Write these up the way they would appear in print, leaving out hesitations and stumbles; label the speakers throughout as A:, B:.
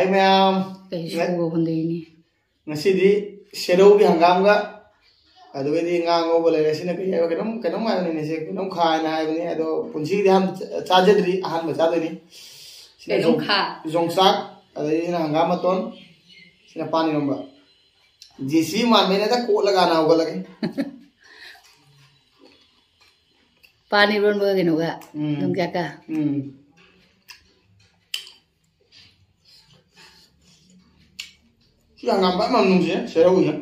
A: hi ma'am
B: कैसे होंदेनी
A: ngasi shadow gi hangam ga adu di ngango bole resina kai ay kanam kanam ay ni se kanam kha na ay ni ado punji di ham chajadri ahan ma chadani
B: kanam kha
A: jongsak adu ni hangam ton sina pani nomba jisi man mene ta ko lagana hoga lage
B: pani ron ba gino ga dum kya ka
A: si hangam ba mam nung je shadow ya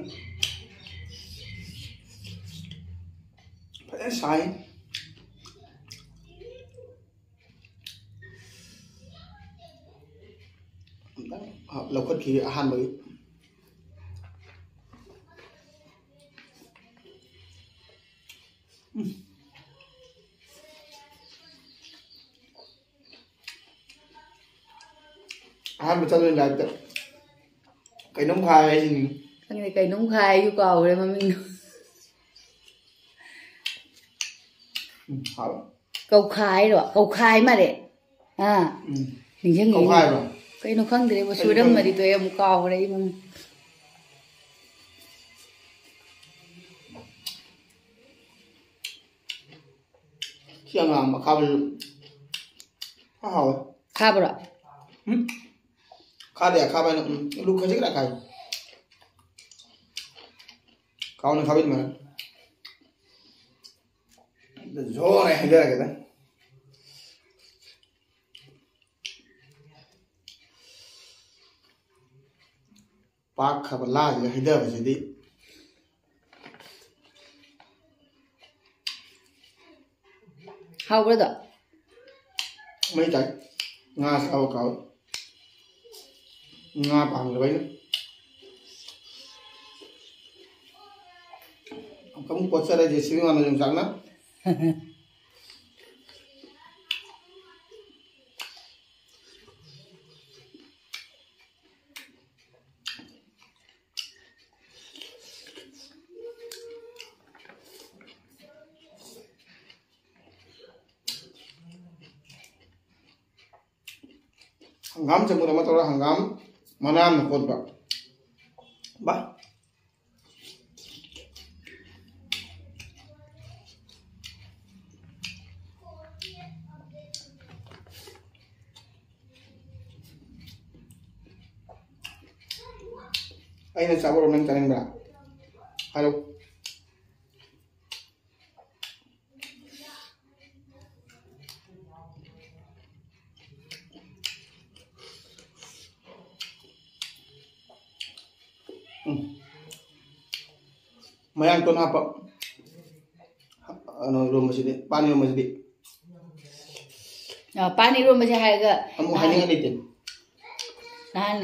A: sai lâu khất khi han mới han mà cho lên là cái nông khai hay gì
B: cái này cây nông khai yêu cầu đây mà mình câu khai rồi câu khai mà đấy à mình chưa nghĩ
A: câu khai rồi
B: cái nó không thì mà suy đâm mà thì tụi em cầu đấy mà
A: khi mà khao khao
B: khá rồi
A: khao để khao này lúc khai chắc là khai khao này khao biết mà gió này hay là cái đó पाक खबर लाज हिदा बजदी
B: हाउ ब्रदर
A: mấy trái nga sao cáo nga bằng cái đấy kamu kuat cara jadi sini mana yang sana hangam cemur sama orang hangam mana nakut ba aina sabor orang cari ba halo mayang ton apa ano room masjid pani room masjid
B: pani room masjid hai ga
A: amu haninga nitin
B: nan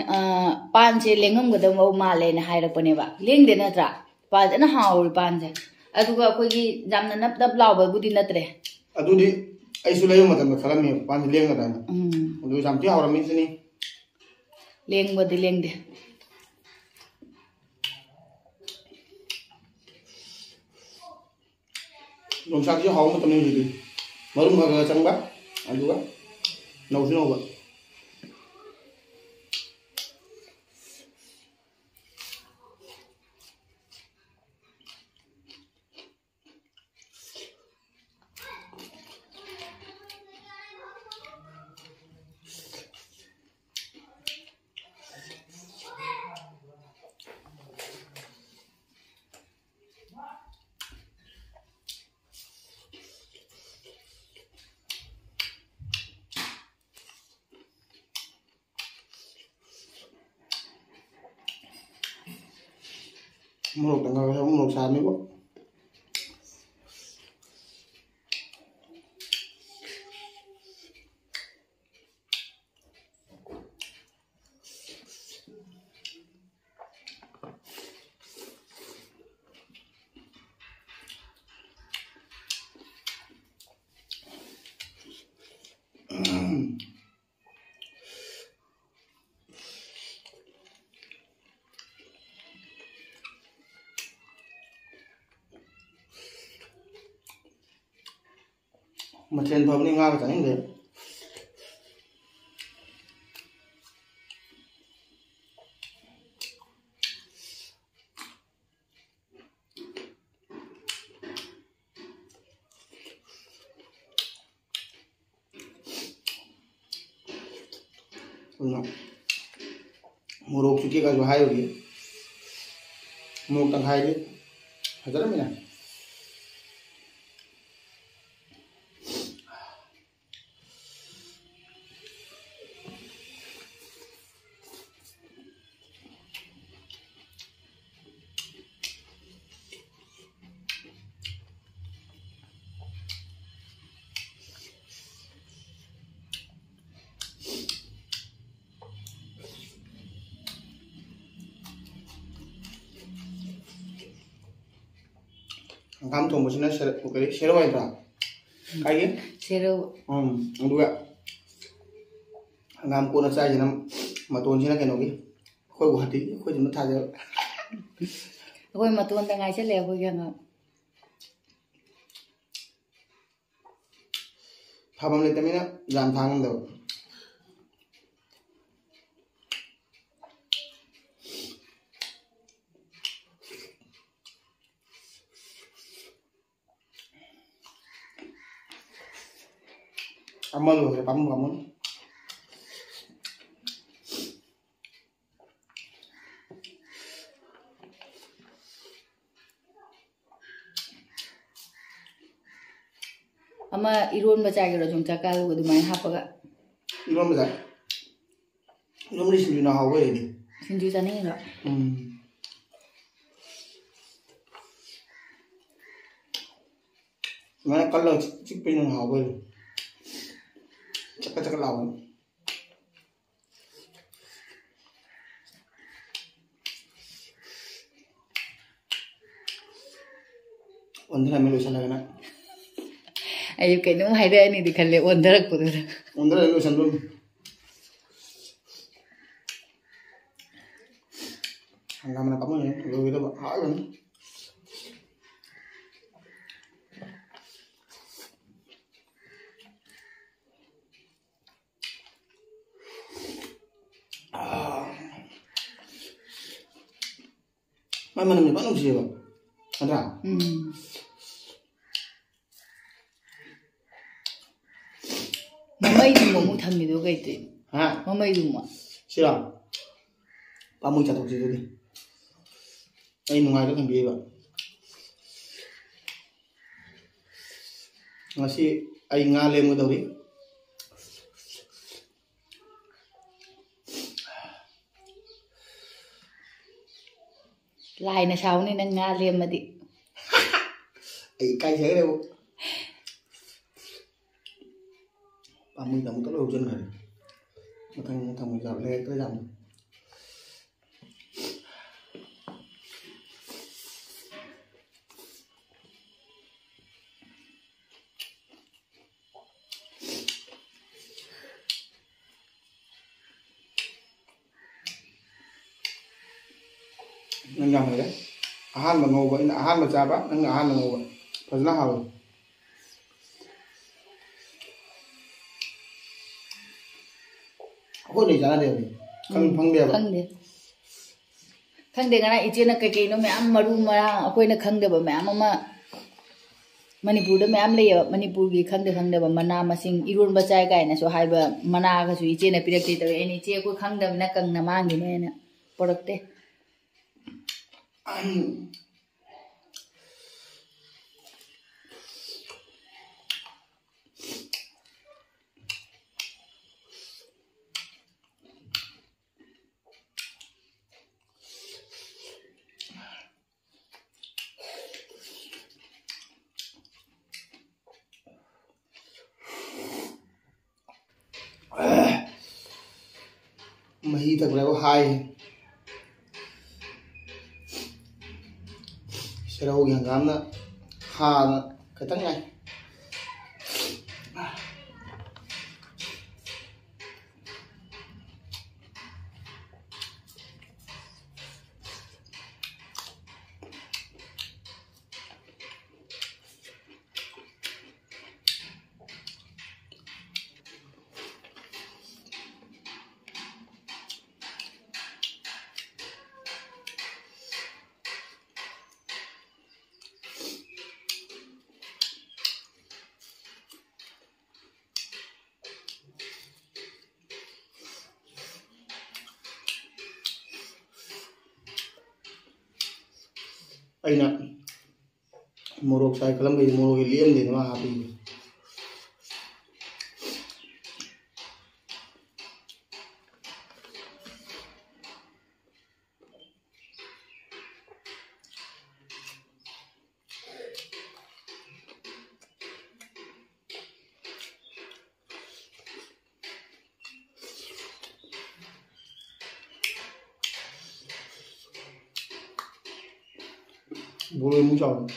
B: pan che lengam ga dam ma le na hai ra pane ba leng de na tra pa na haul pan je adu ga koi gi jamna nap dab law ba budi na tre
A: adu di ai su layo matam khalam me pan leng ga na adu jam ti hawra min sini
B: leng ba di leng de
A: dong sak ji haw matam ni di marum ga chang ba adu ga nau sino ba một tầng không một sàn nữa quá mà trên phòng đi ngang chẳng được मोरोक चुके का जो high होगी मोरोक तंग high हजर मिला काम तो मुझे ना शेर वाई था काहे
B: शेरो
A: अदुगा काम को ना चाहिए ना मतोन से ना कहोगी कोई गुवाहाटी कोई जम था जो
B: कोई मतोन तंगाई से ले कोई क्या
A: फाबम लेते में ना जान थांग दो amal loh kamu kamu
B: ama iron baca kira jong cakal ko dumai hapaga
A: iron baca iron ni sinju na hawe ni
B: sinju jane ga
A: mana kalau cik pin na hawe cakap cakap lawan ondra melu sana kana
B: ayo kaino haida ni dikhalle ondra ko
A: ondra melu sana hangga mana kamu ya lo gitu hai kan mana nih pak nungsi ya ada
B: mamai du mo thammi do kai te
A: ha
B: mamai du mo
A: sira pamu cha thok ji đi ai nungai đó thằng bia ba ngasi ai nga lem mo daw ri
B: lai na sau ni nang nga lem madi
A: ai kai thế đâu pamu kamu tuh lo hujan hari thằng mình gặp lên tới dòng nang nhầm rồi đấy ahan mà ngầu vậy ahan mà cha bác nang ahan mà ngầu vậy phải là hào có để trả đều không không đều
B: khang de ngana iche na kai kai no me am maru ma akoi na khang de ba me am ma manipur da me am le manipur gi khang de ba mana masing iron ba chai kai na so hai ba mana ga su iche na pirak te ta eni che ko khang da na kang na mang gi ne na produkte
A: mही thật là có hai sẽ đâu hàng gám nữa hà cái tắc này अना मोरक साई कलम मोरक लेमदे happy बोलो मुँह चाव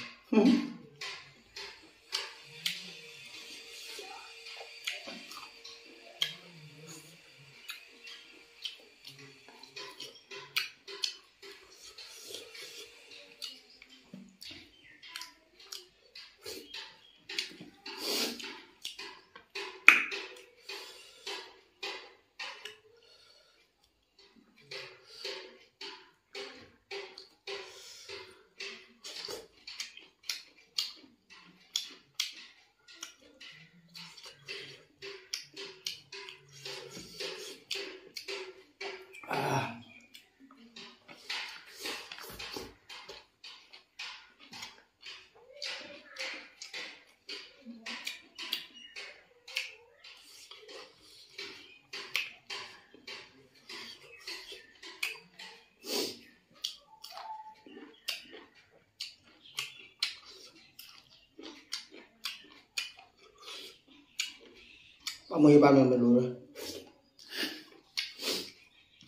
A: mấy ba mình luôn rồi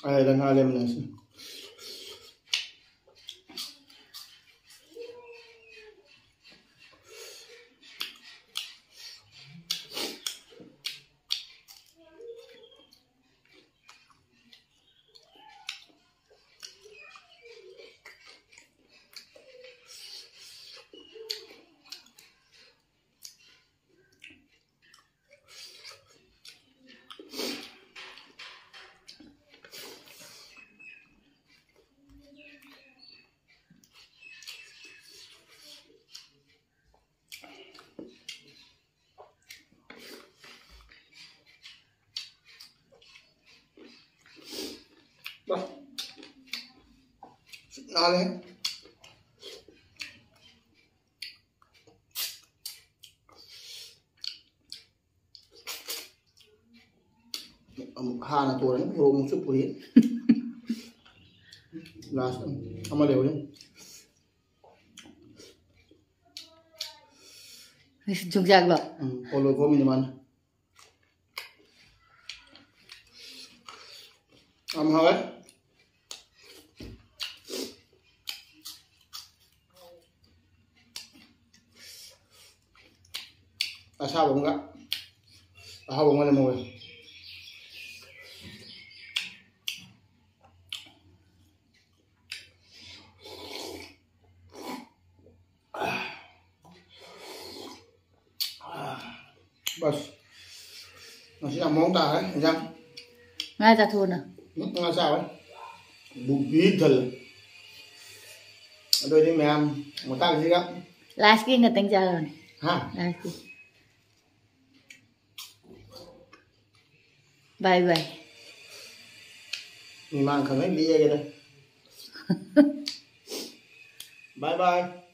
A: ai đang hai lên này nào đấy hà là tuổi đấy vô một chút quý là không mà đều đấy
B: chung chắc rồi
A: ôi vô mình ăn hơi sao bông gạ sao bông lên mồi bas nó sẽ làm món ta đấy thấy chưa
B: ngay ta thôn à
A: ngay sao ấy bụng bí thật đôi đi mẹ em một tay gì đó
B: last kia người tính ra rồi
A: ha
B: last kia bye bye
A: mình mang khởi đi đây bye bye